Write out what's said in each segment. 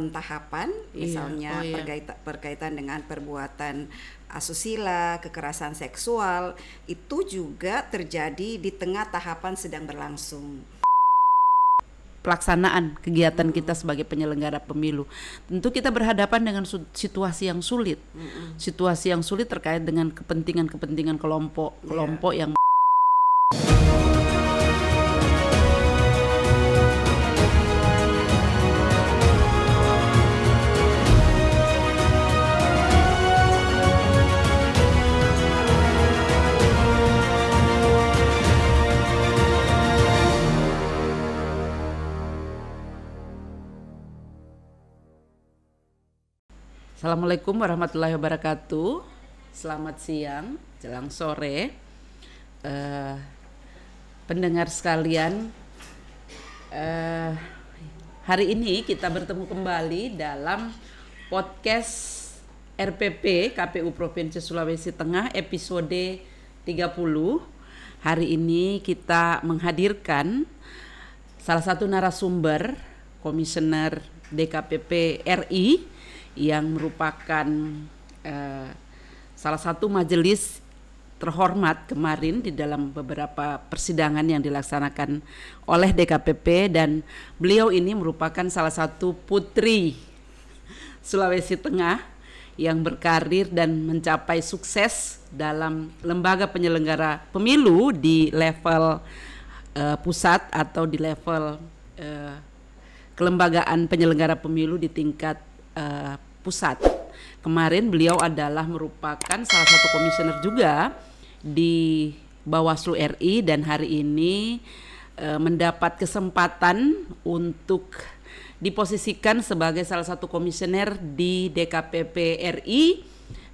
tahapan, misalnya berkaitan dengan perbuatan asusila, kekerasan seksual, itu juga terjadi di tengah tahapan sedang berlangsung. Pelaksanaan kegiatan kita sebagai penyelenggara pemilu, tentu kita berhadapan dengan situasi yang sulit, situasi yang sulit terkait dengan kepentingan kelompok yang Assalamualaikum warahmatullahi wabarakatuh. Selamat siang, jelang sore, pendengar sekalian. Hari ini kita bertemu kembali dalam podcast RPP KPU Provinsi Sulawesi Tengah episode 30. Hari ini kita menghadirkan salah satu narasumber, Komisioner DKPP RI, yang merupakan salah satu majelis terhormat kemarin di dalam beberapa persidangan yang dilaksanakan oleh DKPP, dan beliau ini merupakan salah satu putri Sulawesi Tengah yang berkarir dan mencapai sukses dalam lembaga penyelenggara pemilu di level pusat atau di level kelembagaan penyelenggara pemilu di tingkat pusat. Kemarin beliau adalah merupakan salah satu komisioner juga di Bawaslu RI, dan hari ini mendapat kesempatan untuk diposisikan sebagai salah satu komisioner di DKPP RI,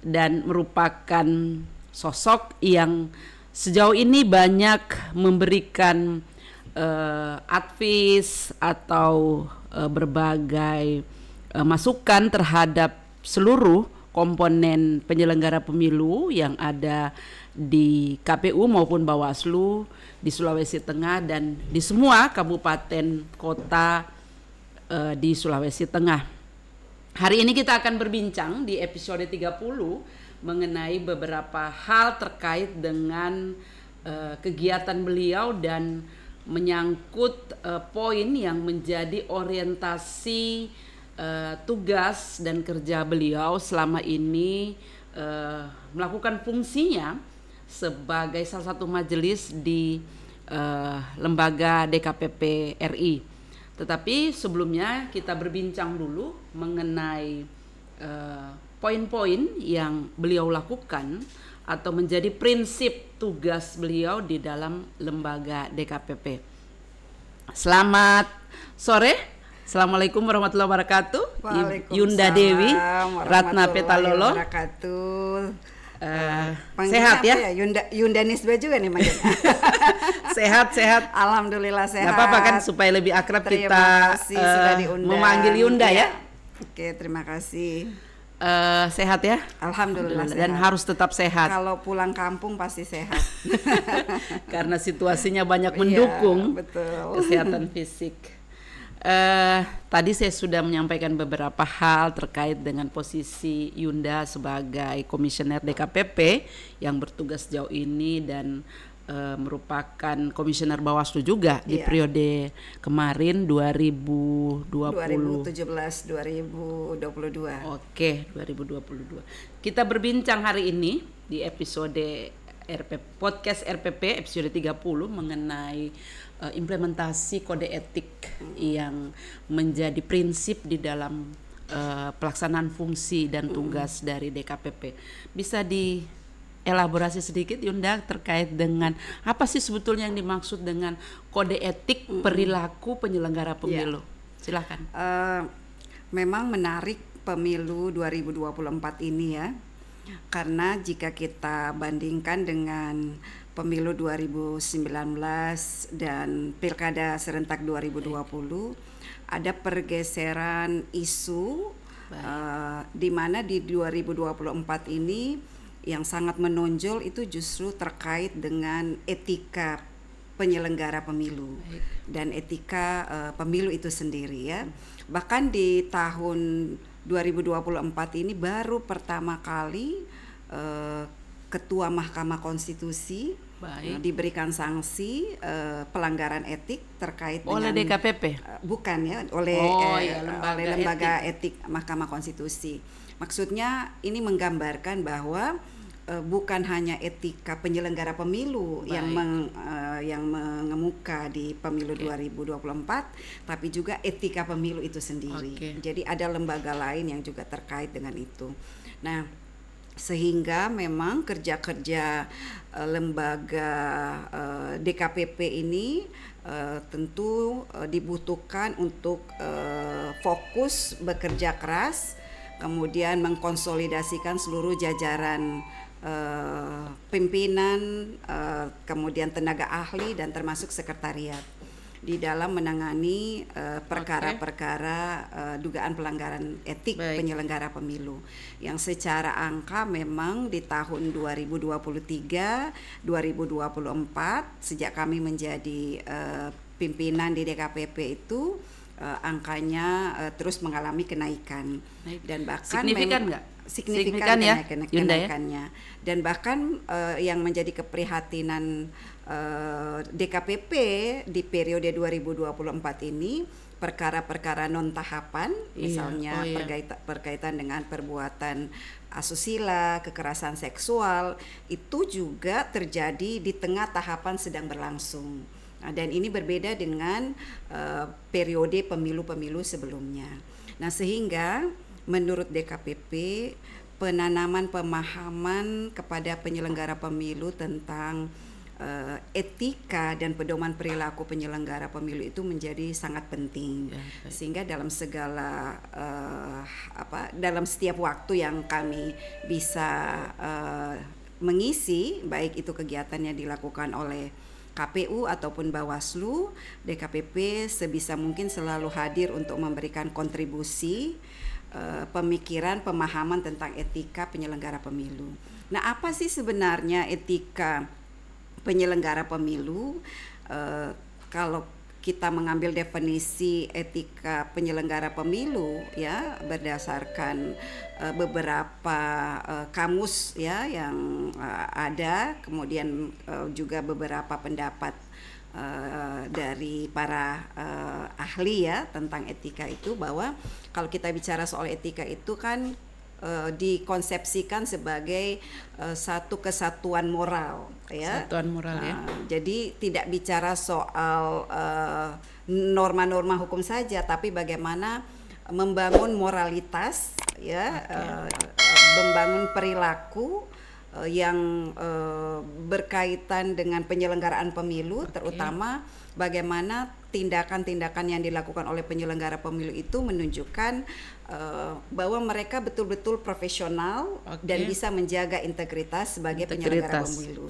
dan merupakan sosok yang sejauh ini banyak memberikan advice atau berbagai masukan terhadap seluruh komponen penyelenggara pemilu yang ada di KPU maupun Bawaslu di Sulawesi Tengah dan di semua kabupaten kota di Sulawesi Tengah. Hari ini kita akan berbincang di episode 30 mengenai beberapa hal terkait dengan kegiatan beliau dan menyangkut poin yang menjadi orientasi tugas dan kerja beliau selama ini melakukan fungsinya sebagai salah satu majelis di lembaga DKPP RI. Tetapi sebelumnya kita berbincang dulu mengenai poin-poin yang beliau lakukan atau menjadi prinsip tugas beliau di dalam lembaga DKPP. Selamat sore. Assalamualaikum warahmatullahi wabarakatuh. Yunda Dewi Ratna Petalolo. Sehat ya? Yunda Nisba juga nih manggilnya. Sehat. Alhamdulillah sehat. Gak apa-apa kan, supaya lebih akrab kita memanggil Yunda ya. Oke, terima kasih. Sehat ya? Alhamdulillah sehat. Dan harus tetap sehat. Kalau pulang kampung pasti sehat. Karena situasinya banyak mendukung kesehatan fisik. Tadi saya sudah menyampaikan beberapa hal terkait dengan posisi Yunda sebagai komisioner DKPP yang bertugas sejauh ini dan merupakan komisioner Bawaslu juga di periode kemarin 2017-2022. Oke, 2022. Kita berbincang hari ini di episode podcast RPP episode 30 mengenai implementasi kode etik yang menjadi prinsip di dalam pelaksanaan fungsi dan tugas dari DKPP. Bisa dielaborasi sedikit Yunda terkait dengan apa sih sebetulnya yang dimaksud dengan kode etik perilaku penyelenggara pemilu? Silakan. Memang menarik pemilu 2024 ini ya. Karena jika kita bandingkan dengan pemilu 2019 dan pilkada serentak 2020, ada pergeseran isu di mana di 2024 ini yang sangat menonjol itu justru terkait dengan etika penyelenggara pemilu dan etika pemilu itu sendiri ya. Bahkan di tahun 2024 ini baru pertama kali Ketua Mahkamah Konstitusi diberikan sanksi pelanggaran etik terkait oleh dengan DKPP? Bukan ya, oleh lembaga etik Mahkamah Konstitusi. Maksudnya ini menggambarkan bahwa bukan hanya etika penyelenggara pemilu yang mengemuka di pemilu 2024, tapi juga etika pemilu itu sendiri. Jadi ada lembaga lain yang juga terkait dengan itu. Nah, sehingga memang kerja-kerja lembaga DKPP ini tentu dibutuhkan untuk fokus bekerja keras, kemudian mengkonsolidasikan seluruh jajaran pimpinan, kemudian tenaga ahli dan termasuk sekretariat di dalam menangani perkara-perkara dugaan pelanggaran etik penyelenggara pemilu yang secara angka memang di tahun 2023, 2024 sejak kami menjadi pimpinan di DKPP itu angkanya terus mengalami kenaikan. Dan bahkan signifikan nggak? Signifikan ya ya? kenaikannya. Dan bahkan yang menjadi keprihatinan DKPP di periode 2024 ini perkara-perkara non tahapan, misalnya berkaitan dengan perbuatan asusila, kekerasan seksual, itu juga terjadi di tengah tahapan sedang berlangsung. Nah, dan ini berbeda dengan periode pemilu-pemilu sebelumnya. Nah, sehingga menurut DKPP penanaman pemahaman kepada penyelenggara pemilu tentang etika dan pedoman perilaku penyelenggara pemilu itu menjadi sangat penting, sehingga dalam segala dalam setiap waktu yang kami bisa mengisi, baik itu kegiatan yang dilakukan oleh KPU ataupun Bawaslu, DKPP sebisa mungkin selalu hadir untuk memberikan kontribusi pemikiran, pemahaman tentang etika penyelenggara pemilu. Nah, apa sih sebenarnya etika penyelenggara pemilu? Kalau kita mengambil definisi etika penyelenggara pemilu ya berdasarkan beberapa kamus ya yang ada, kemudian juga beberapa pendapat dari para ahli ya tentang etika itu, bahwa kalau kita bicara soal etika itu kan dikonsepsikan sebagai satu kesatuan moral ya. Kesatuan moral ya. Jadi tidak bicara soal norma-norma hukum saja, tapi bagaimana membangun moralitas ya, membangun perilaku yang berkaitan dengan penyelenggaraan pemilu, terutama bagaimana tindakan-tindakan yang dilakukan oleh penyelenggara pemilu itu menunjukkan bahwa mereka betul-betul profesional dan bisa menjaga integritas sebagai penyelenggara pemilu.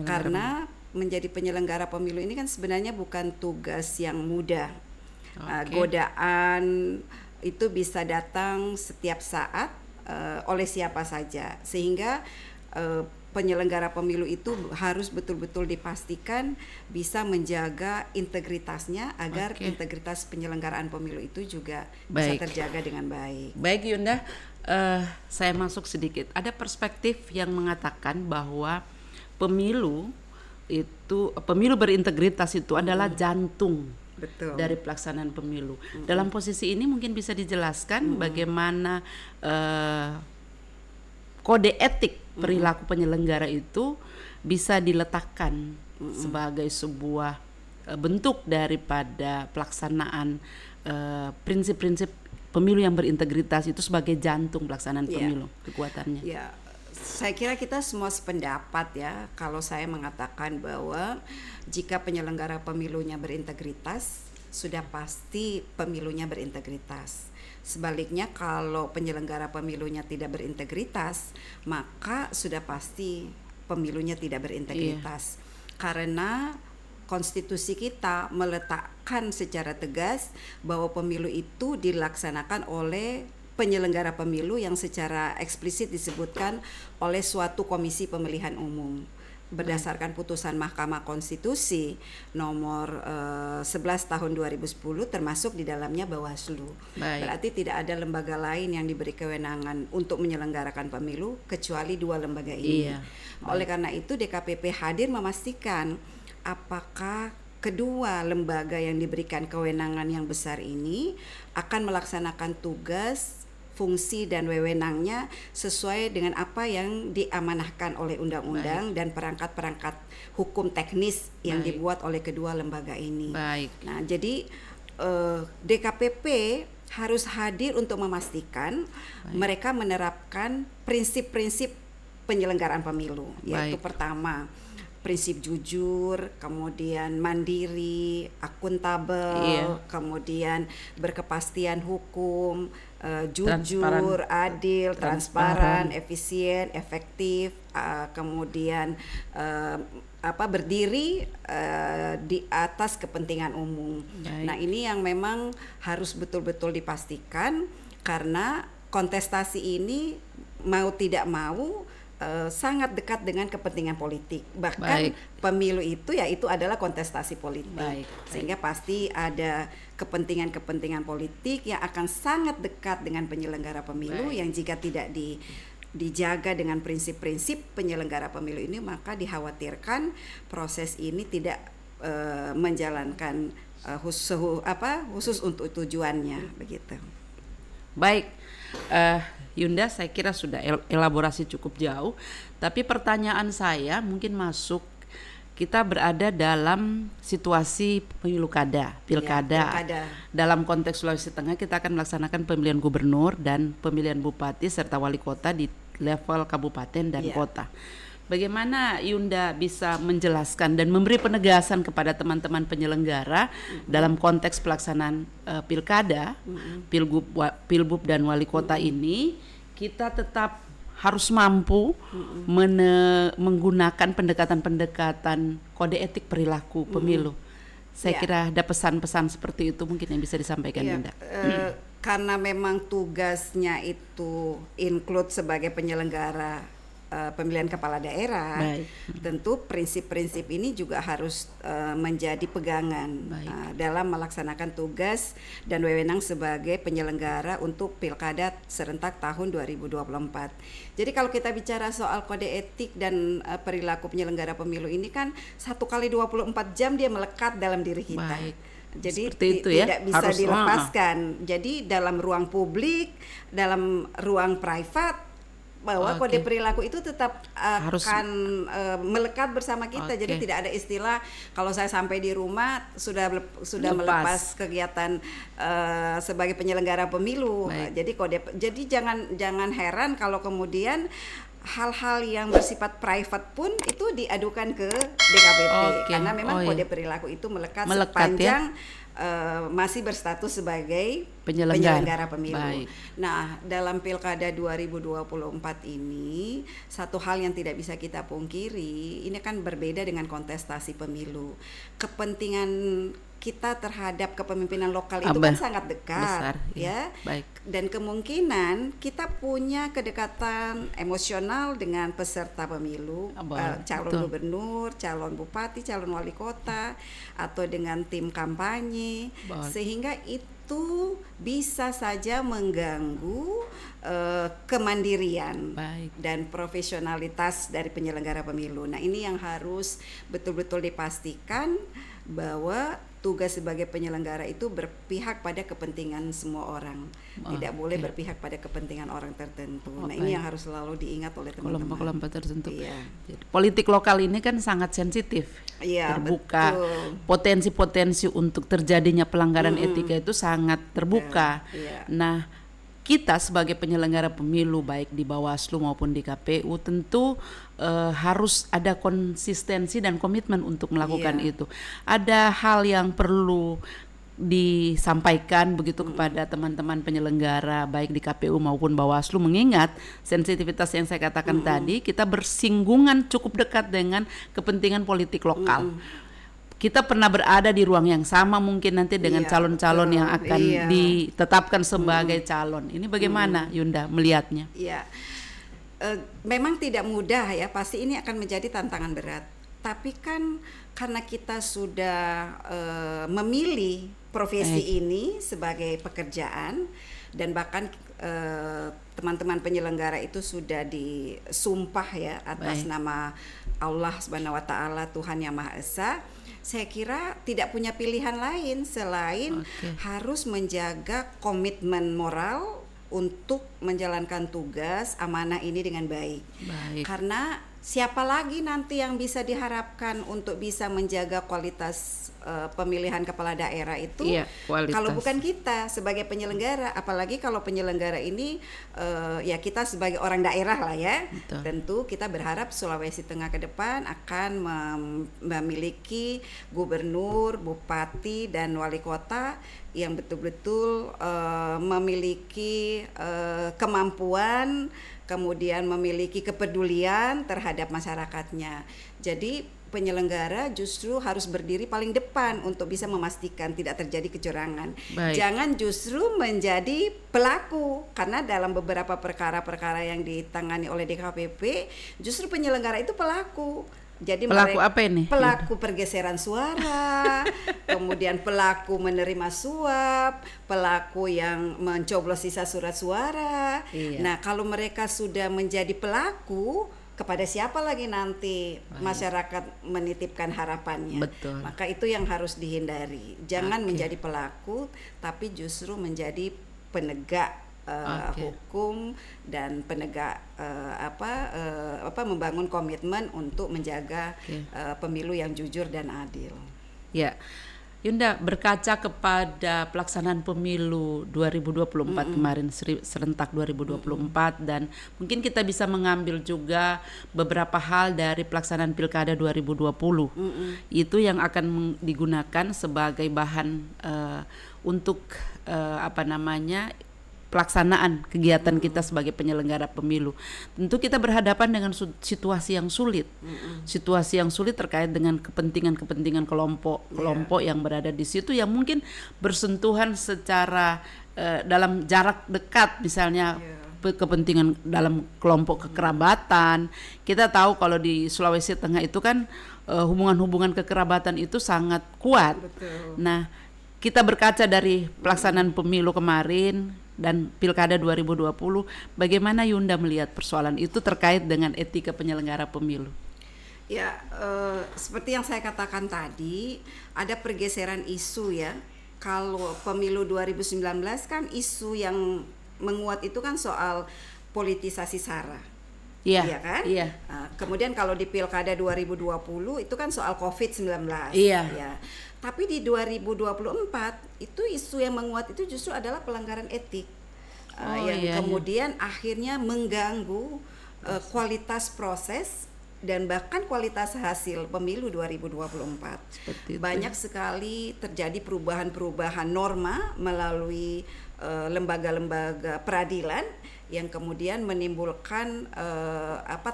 Karena menjadi penyelenggara pemilu ini kan sebenarnya bukan tugas yang mudah. Godaan itu bisa datang setiap saat oleh siapa saja, sehingga penyelenggara pemilu itu harus betul-betul dipastikan bisa menjaga integritasnya agar integritas penyelenggaraan pemilu itu juga bisa terjaga dengan baik. Baik Yunda, saya masuk sedikit. Ada perspektif yang mengatakan bahwa pemilu berintegritas itu adalah jantung dari pelaksanaan pemilu. Dalam posisi ini mungkin bisa dijelaskan bagaimana kode etik perilaku penyelenggara itu bisa diletakkan sebagai sebuah bentuk daripada pelaksanaan prinsip-prinsip pemilu yang berintegritas itu sebagai jantung pelaksanaan pemilu, kekuatannya. Ya, saya kira kita semua sependapat ya kalau saya mengatakan bahwa jika penyelenggara pemilunya berintegritas, sudah pasti pemilunya berintegritas. Sebaliknya kalau penyelenggara pemilunya tidak berintegritas, maka sudah pasti pemilunya tidak berintegritas. Karena konstitusi kita meletakkan secara tegas bahwa pemilu itu dilaksanakan oleh penyelenggara pemilu yang secara eksplisit disebutkan oleh suatu komisi pemilihan umum. berdasarkan putusan Mahkamah Konstitusi nomor 11 tahun 2010 termasuk di dalamnya Bawaslu. Berarti tidak ada lembaga lain yang diberi kewenangan untuk menyelenggarakan pemilu kecuali 2 lembaga ini. Oleh karena itu DKPP hadir memastikan apakah kedua lembaga yang diberikan kewenangan yang besar ini akan melaksanakan tugas, fungsi dan wewenangnya sesuai dengan apa yang diamanahkan oleh undang-undang dan perangkat-perangkat hukum teknis yang dibuat oleh kedua lembaga ini. Nah, jadi DKPP harus hadir untuk memastikan mereka menerapkan prinsip-prinsip penyelenggaraan pemilu, yaitu pertama, prinsip jujur, kemudian mandiri, akuntabel, kemudian berkepastian hukum, jujur, adil, transparan, efisien, efektif, kemudian berdiri di atas kepentingan umum. Nah, ini yang memang harus betul-betul dipastikan karena kontestasi ini mau tidak mau sangat dekat dengan kepentingan politik. Bahkan pemilu itu adalah kontestasi politik. Sehingga pasti ada kepentingan-kepentingan politik yang akan sangat dekat dengan penyelenggara pemilu yang jika tidak dijaga dengan prinsip-prinsip penyelenggara pemilu ini, maka dikhawatirkan proses ini tidak menjalankan khusus untuk tujuannya begitu. Baik. Yunda, saya kira sudah elaborasi cukup jauh, tapi pertanyaan saya mungkin masuk, kita berada dalam situasi pilkada. Dalam konteks Sulawesi Tengah kita akan melaksanakan pemilihan gubernur dan pemilihan bupati serta wali kota di level kabupaten dan kota. Bagaimana Yunda bisa menjelaskan dan memberi penegasan kepada teman-teman penyelenggara dalam konteks pelaksanaan pilkada, pilgub dan wali kota ini, kita tetap harus mampu menggunakan pendekatan-pendekatan kode etik perilaku pemilu. Saya kira ada pesan-pesan seperti itu mungkin yang bisa disampaikan Yunda. Karena memang tugasnya itu include sebagai penyelenggara pemilihan kepala daerah, tentu prinsip-prinsip ini juga harus menjadi pegangan dalam melaksanakan tugas dan wewenang sebagai penyelenggara untuk pilkada serentak tahun 2024. Jadi kalau kita bicara soal kode etik dan perilaku penyelenggara pemilu ini kan 1 kali 24 jam dia melekat dalam diri kita. Jadi tidak bisa dilepaskan. Jadi dalam ruang publik, dalam ruang private, bahwa kode perilaku itu tetap akan melekat bersama kita. Jadi tidak ada istilah kalau saya sampai di rumah sudah melepas kegiatan sebagai penyelenggara pemilu. Jadi jangan heran kalau kemudian hal-hal yang bersifat private pun itu diadukan ke DKPP karena memang kode perilaku itu melekat sepanjang masih berstatus sebagai penyelenggara pemilu. Nah, dalam Pilkada 2024 ini satu hal yang tidak bisa kita pungkiri, ini kan berbeda dengan kontestasi pemilu. Kepentingan kita terhadap kepemimpinan lokal itu kan sangat dekat, dan kemungkinan kita punya kedekatan emosional dengan peserta pemilu, calon gubernur, calon bupati, calon wali kota, atau dengan tim kampanye, sehingga itu bisa saja mengganggu kemandirian dan profesionalitas dari penyelenggara pemilu. Nah, ini yang harus betul-betul dipastikan bahwa tugas sebagai penyelenggara itu berpihak pada kepentingan semua orang, tidak boleh berpihak pada kepentingan orang tertentu. Nah, ini yang harus selalu diingat oleh teman-teman. Kelompok tertentu. Jadi, politik lokal ini kan sangat sensitif, terbuka. Potensi-potensi untuk terjadinya pelanggaran etika itu sangat terbuka. Nah, kita sebagai penyelenggara pemilu baik di Bawaslu maupun di KPU tentu harus ada konsistensi dan komitmen untuk melakukan itu. Ada hal yang perlu disampaikan begitu kepada teman-teman penyelenggara baik di KPU maupun Bawaslu, mengingat sensitivitas yang saya katakan tadi, kita bersinggungan cukup dekat dengan kepentingan politik lokal. Kita pernah berada di ruang yang sama mungkin nanti dengan calon-calon yang akan ditetapkan sebagai calon. Ini bagaimana Yunda melihatnya? memang tidak mudah ya, pasti ini akan menjadi tantangan berat. Tapi kan karena kita sudah memilih profesi ini sebagai pekerjaan, dan bahkan teman-teman penyelenggara itu sudah disumpah ya atas nama Allah Subhanahu wa taala, Tuhan Yang Maha Esa. Saya kira tidak punya pilihan lain selain harus menjaga komitmen moral untuk menjalankan tugas amanah ini dengan baik. Karena siapa lagi nanti yang bisa diharapkan untuk bisa menjaga kualitas pemilihan kepala daerah itu, kalau bukan kita sebagai penyelenggara, apalagi kalau penyelenggara ini ya kita sebagai orang daerah lah ya. Betul. Tentu kita berharap Sulawesi Tengah ke depan akan memiliki gubernur, bupati dan wali kota yang betul-betul memiliki kemampuan, kemudian memiliki kepedulian terhadap masyarakatnya. Jadi penyelenggara justru harus berdiri paling depan untuk bisa memastikan tidak terjadi kecurangan. Jangan justru menjadi pelaku, karena dalam beberapa perkara-perkara yang ditangani oleh DKPP justru penyelenggara itu pelaku. Jadi pelaku apa ini? Pelaku pergeseran suara, kemudian pelaku menerima suap, pelaku yang mencoblos sisa surat suara. Nah, kalau mereka sudah menjadi pelaku, kepada siapa lagi nanti masyarakat menitipkan harapannya? Betul. Maka itu yang harus dihindari. Jangan menjadi pelaku, tapi justru menjadi penegak hukum dan penegak membangun komitmen untuk menjaga pemilu yang jujur dan adil. Ya. Yunda, berkaca kepada pelaksanaan pemilu 2024 kemarin, serentak 2024, dan mungkin kita bisa mengambil juga beberapa hal dari pelaksanaan Pilkada 2020. Itu yang akan digunakan sebagai bahan untuk pelaksanaan kegiatan kita sebagai penyelenggara pemilu. Tentu kita berhadapan dengan situasi yang sulit. Situasi yang sulit terkait dengan kepentingan kelompok yang berada di situ, yang mungkin bersentuhan secara dalam jarak dekat, misalnya kepentingan dalam kelompok kekerabatan. Kita tahu kalau di Sulawesi Tengah itu kan hubungan-hubungan kekerabatan itu sangat kuat. Betul. Nah, kita berkaca dari pelaksanaan pemilu kemarin dan Pilkada 2020, bagaimana Yunda melihat persoalan itu terkait dengan etika penyelenggara pemilu? Ya, seperti yang saya katakan tadi, ada pergeseran isu ya. Kalau pemilu 2019 kan isu yang menguat itu kan soal politisasi SARA. Iya kan? Iya. Kemudian kalau di Pilkada 2020 itu kan soal COVID-19. Iya. Ya. Tapi di 2024 itu isu yang menguat itu justru adalah pelanggaran etik kemudian akhirnya mengganggu kualitas proses dan bahkan kualitas hasil pemilu 2024. Banyak sekali terjadi perubahan-perubahan norma melalui lembaga-lembaga peradilan yang kemudian menimbulkan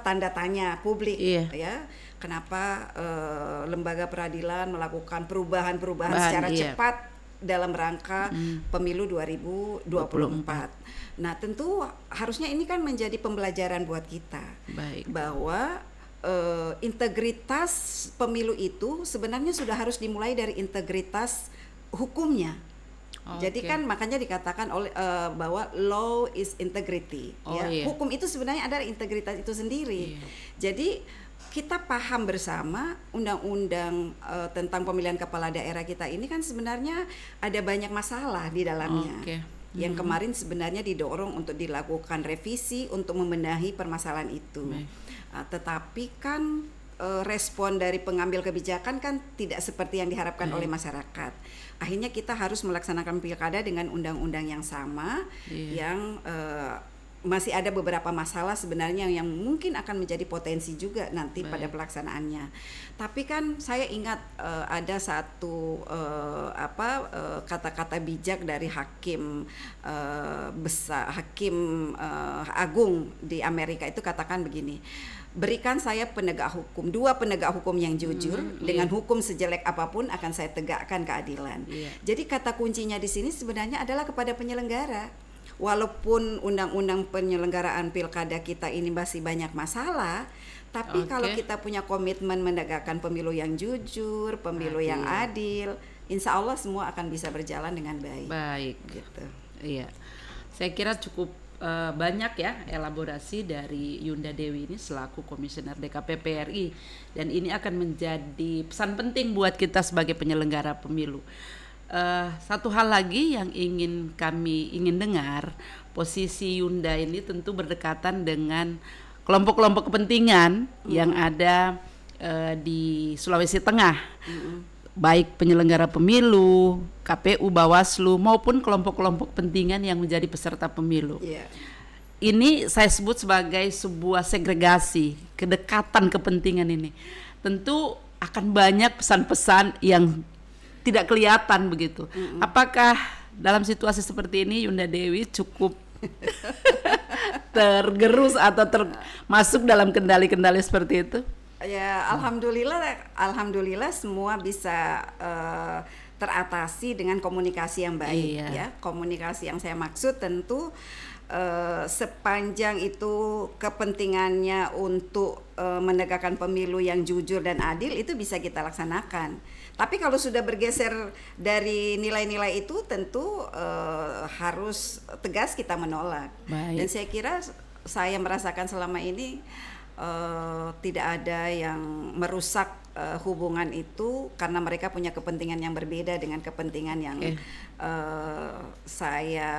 tanda tanya publik ya. Kenapa lembaga peradilan melakukan perubahan-perubahan secara cepat dalam rangka pemilu 2024. Nah, tentu harusnya ini kan menjadi pembelajaran buat kita. Bahwa integritas pemilu itu sebenarnya sudah harus dimulai dari integritas hukumnya. Jadi kan makanya dikatakan oleh bahwa law is integrity. Hukum itu sebenarnya adalah integritas itu sendiri. Jadi kita paham bersama undang-undang tentang pemilihan kepala daerah kita ini kan sebenarnya ada banyak masalah di dalamnya. Yang kemarin sebenarnya didorong untuk dilakukan revisi untuk membenahi permasalahan itu. Tetapi kan respon dari pengambil kebijakan kan tidak seperti yang diharapkan oleh masyarakat. Akhirnya kita harus melaksanakan pilkada dengan undang-undang yang sama yang masih ada beberapa masalah sebenarnya yang mungkin akan menjadi potensi juga nanti pada pelaksanaannya. Tapi kan saya ingat ada satu kata-kata bijak dari hakim agung di Amerika itu katakan begini. Berikan saya penegak hukum, 2 penegak hukum yang jujur, dengan hukum sejelek apapun akan saya tegakkan keadilan. Jadi kata kuncinya di sini sebenarnya adalah kepada penyelenggara. walaupun undang-undang penyelenggaraan pilkada kita ini masih banyak masalah, tapi kalau kita punya komitmen menegakkan pemilu yang jujur, pemilu yang adil, insya Allah semua akan bisa berjalan dengan baik. Baik, gitu. Iya, saya kira cukup banyak ya elaborasi dari Yunda Dewi ini selaku Komisioner DKPP RI, dan ini akan menjadi pesan penting buat kita sebagai penyelenggara pemilu. Satu hal lagi yang kami ingin dengar, posisi Yunda ini tentu berdekatan dengan kelompok-kelompok kepentingan yang ada di Sulawesi Tengah, baik penyelenggara pemilu, KPU, Bawaslu, maupun kelompok-kelompok kepentingan yang menjadi peserta pemilu. Ini saya sebut sebagai sebuah segregasi, kedekatan kepentingan ini. Tentu akan banyak pesan-pesan yang tidak kelihatan begitu. Apakah dalam situasi seperti ini Yunda Dewi cukup tergerus atau masuk dalam kendali-kendali seperti itu? Ya, alhamdulillah semua bisa teratasi dengan komunikasi yang baik. Ya, komunikasi yang saya maksud tentu sepanjang itu kepentingannya untuk menegakkan pemilu yang jujur dan adil, itu bisa kita laksanakan. Tapi kalau sudah bergeser dari nilai-nilai itu, tentu harus tegas kita menolak. Dan saya kira saya merasakan selama ini tidak ada yang merusak hubungan itu karena mereka punya kepentingan yang berbeda dengan kepentingan yang saya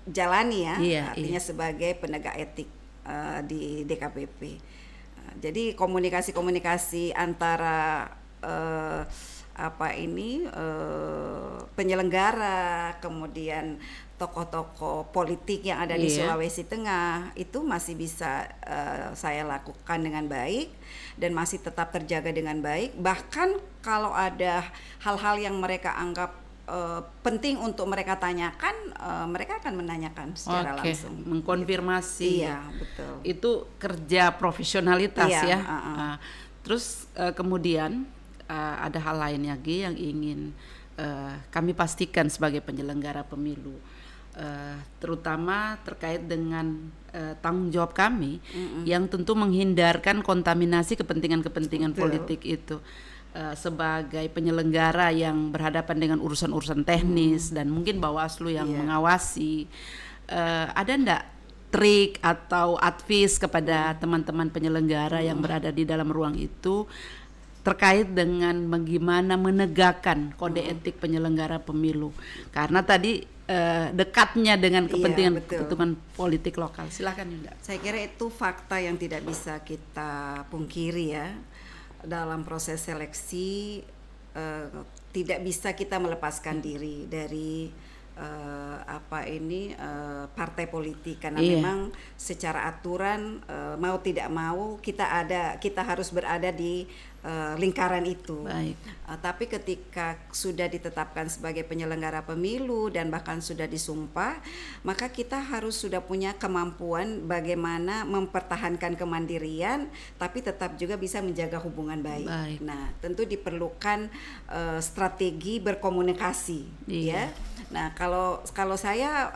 jalani ya, artinya sebagai penegak etik di DKPP. Jadi komunikasi antara penyelenggara, kemudian tokoh-tokoh politik yang ada di Sulawesi Tengah itu masih bisa saya lakukan dengan baik dan masih tetap terjaga dengan baik. Bahkan kalau ada hal-hal yang mereka anggap penting untuk mereka tanyakan, mereka akan menanyakan secara langsung. Mengkonfirmasi. Iya, betul. Itu kerja profesionalitas ya. Terus kemudian ada hal lain lagi yang ingin kami pastikan sebagai penyelenggara pemilu, terutama terkait dengan tanggung jawab kami yang tentu menghindarkan kontaminasi kepentingan-kepentingan politik itu. Sebagai penyelenggara yang berhadapan dengan urusan-urusan teknis dan mungkin Bawaslu yang mengawasi, ada enggak trik atau advice kepada teman-teman penyelenggara yang berada di dalam ruang itu terkait dengan bagaimana menegakkan kode etik penyelenggara pemilu, karena tadi dekatnya dengan kepentingan politik lokal. Silakan Yunda. Saya kira itu fakta yang tidak bisa kita pungkiri ya. Dalam proses seleksi tidak bisa kita melepaskan diri dari partai politik, karena memang secara aturan mau tidak mau kita harus berada di lingkaran itu. Tapi ketika sudah ditetapkan sebagai penyelenggara pemilu dan bahkan sudah disumpah, maka kita harus sudah punya kemampuan bagaimana mempertahankan kemandirian tapi tetap juga bisa menjaga hubungan baik. Nah, tentu diperlukan strategi berkomunikasi ya. Nah, kalau saya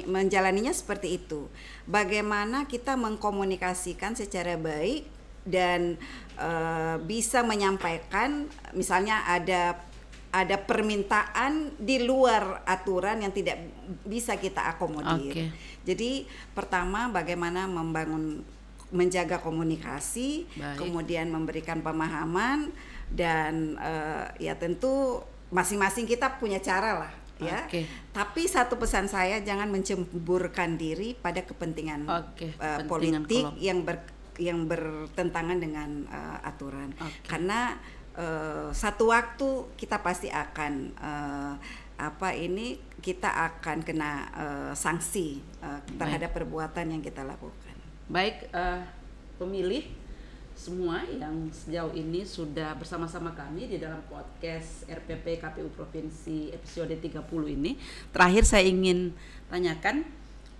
menjalaninya seperti itu. Bagaimana kita mengkomunikasikan secara baik dan bisa menyampaikan, misalnya ada permintaan di luar aturan yang tidak bisa kita akomodir. Jadi pertama bagaimana menjaga komunikasi, kemudian memberikan pemahaman dan ya tentu masing-masing kita punya cara lah. Ya, tapi satu pesan saya, jangan mencemburkan diri pada kepentingan politik yang bertentangan dengan aturan. Karena satu waktu kita pasti akan kita akan kena sanksi terhadap perbuatan yang kita lakukan. Baik, pemilih semua yang sejauh ini sudah bersama-sama kami di dalam podcast RPP KPU Provinsi episode 30 ini. Terakhir saya ingin tanyakan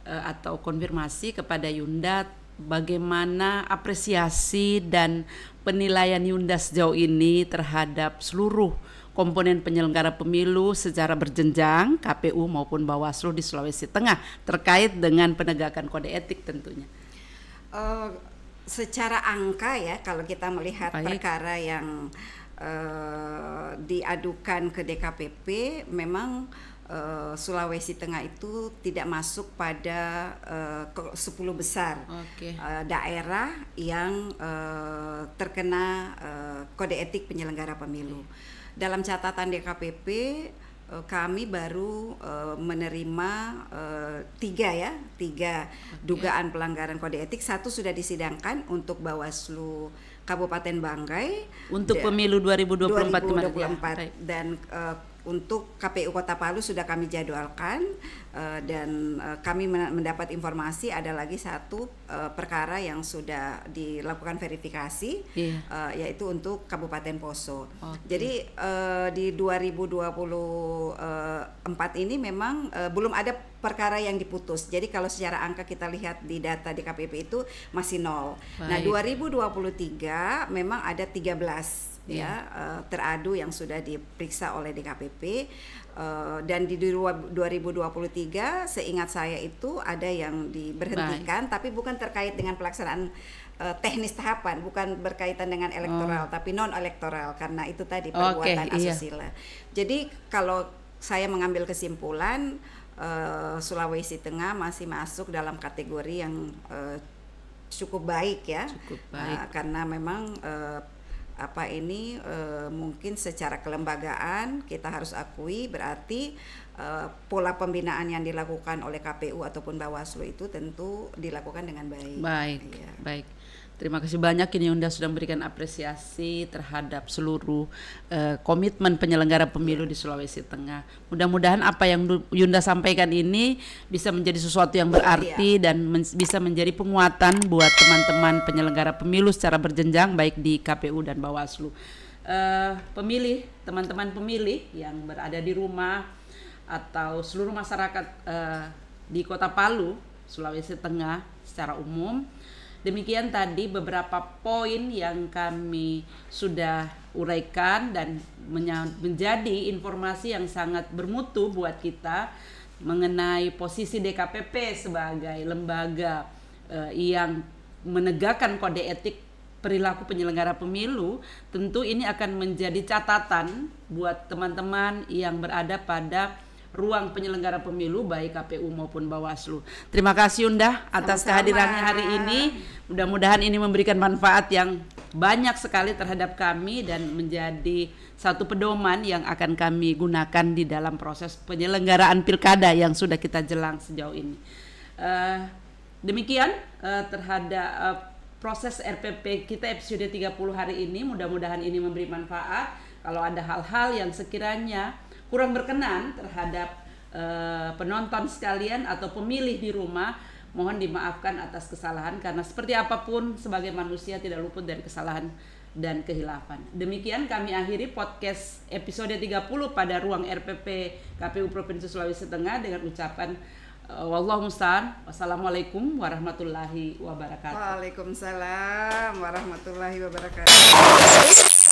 atau konfirmasi kepada Yunda, bagaimana apresiasi dan penilaian Yunda sejauh ini terhadap seluruh komponen penyelenggara pemilu secara berjenjang KPU maupun Bawaslu di Sulawesi Tengah terkait dengan penegakan kode etik tentunya. Secara angka ya, kalau kita melihat perkara yang diadukan ke DKPP, memang Sulawesi Tengah itu tidak masuk pada 10 besar daerah yang terkena kode etik penyelenggara pemilu. Dalam catatan DKPP kami baru menerima tiga dugaan pelanggaran kode etik. Satu sudah disidangkan untuk Bawaslu Kabupaten Banggai untuk pemilu 2024 dan untuk KPU Kota Palu sudah kami jadwalkan, dan kami mendapat informasi ada lagi satu perkara yang sudah dilakukan verifikasi, yaitu untuk Kabupaten Poso. Jadi di 2024 ini memang belum ada perkara yang diputus. Jadi kalau secara angka kita lihat di data di KPP itu masih 0. Nah 2023 memang ada 13 teradu yang sudah diperiksa oleh DKPP, dan di 2023 seingat saya itu ada yang diberhentikan, tapi bukan terkait dengan pelaksanaan teknis tahapan, bukan berkaitan dengan elektoral, tapi non elektoral karena itu tadi perbuatan asusila. Jadi kalau saya mengambil kesimpulan, Sulawesi Tengah masih masuk dalam kategori yang cukup baik ya, karena memang mungkin secara kelembagaan kita harus akui berarti pola pembinaan yang dilakukan oleh KPU ataupun Bawaslu itu tentu dilakukan dengan baik. Baik. Terima kasih banyak ini Yunda sudah memberikan apresiasi terhadap seluruh komitmen penyelenggara pemilu di Sulawesi Tengah. Mudah-mudahan apa yang Yunda sampaikan ini bisa menjadi sesuatu yang berarti dan bisa menjadi penguatan buat teman-teman penyelenggara pemilu secara berjenjang baik di KPU dan Bawaslu. Teman-teman pemilih yang berada di rumah atau seluruh masyarakat di Kota Palu, Sulawesi Tengah secara umum. Demikian tadi beberapa poin yang kami sudah uraikan dan menjadi informasi yang sangat bermutu buat kita mengenai posisi DKPP sebagai lembaga yang menegakkan kode etik perilaku penyelenggara pemilu. Tentu ini akan menjadi catatan buat teman-teman yang berada pada ruang penyelenggara pemilu baik KPU maupun Bawaslu. Terima kasih Yunda atas kehadirannya hari ini. Mudah-mudahan ini memberikan manfaat yang banyak sekali terhadap kami dan menjadi satu pedoman yang akan kami gunakan di dalam proses penyelenggaraan pilkada yang sudah kita jelang sejauh ini. Demikian terhadap proses RPP kita episode 30 hari ini. Mudah-mudahan ini memberi manfaat. Kalau ada hal-hal yang sekiranya kurang berkenan terhadap penonton sekalian atau pemilih di rumah, mohon dimaafkan atas kesalahan, karena seperti apapun sebagai manusia tidak luput dari kesalahan dan kehilafan. Demikian kami akhiri podcast episode 30 pada ruang RPP KPU Provinsi Sulawesi Tengah dengan ucapan wallahu musta'an. Wassalamualaikum warahmatullahi wabarakatuh. Waalaikumsalam warahmatullahi wabarakatuh.